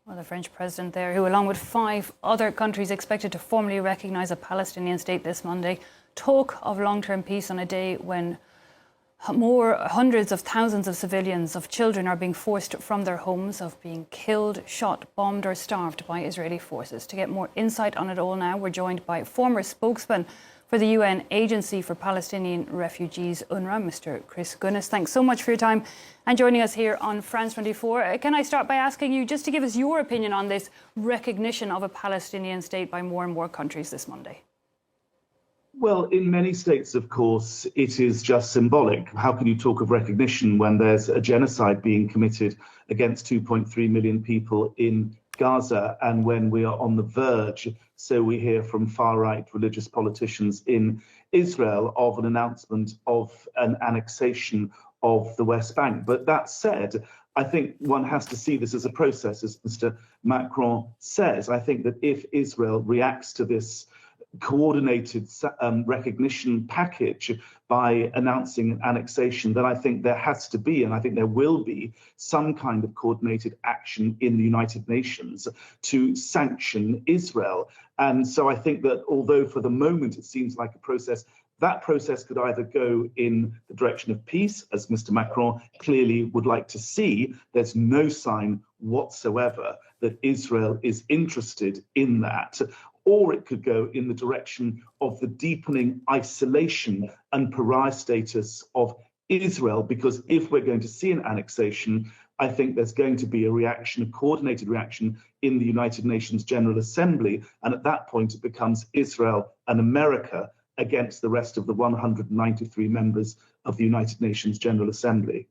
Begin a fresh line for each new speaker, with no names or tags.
Well, the French president there, who along with 5 other countries expected to formally recognise a Palestinian state this Monday, talk of long-term peace on a day when hundreds of thousands of civilians, of children, are being forced from their homes, of being killed, shot, bombed or starved by Israeli forces. To get more insight on it all now, we're joined by former spokesman for the UN Agency for Palestinian Refugees, UNRWA, Mr. Chris Gunness. Thanks so much for your time and joining us here on France 24. Can I start by asking you just to give us your opinion on this recognition of a Palestinian state by more and more countries this Monday?
Well, in many states, of course, it is just symbolic. How can you talk of recognition when there's a genocide being committed against 2.3 million people in Gaza, and when we are on the verge, so we hear from far-right religious politicians in Israel, of an announcement of an annexation of the West Bank? But that said, I think one has to see this as a process, as Mr. Macron says. I think that if Israel reacts to this coordinated recognition package by announcing an annexation, then I think there has to be, and I think there will be, some kind of coordinated action in the United Nations to sanction Israel. And so I think that although for the moment it seems like a process, that process could either go in the direction of peace, as Mr. Macron clearly would like to see. There's no sign whatsoever that Israel is interested in that. Or it could go in the direction of the deepening isolation and pariah status of Israel, because if we're going to see an annexation, I think there's going to be a reaction, a coordinated reaction in the United Nations General Assembly. And at that point, it becomes Israel and America against the rest of the 193 members of the United Nations General Assembly.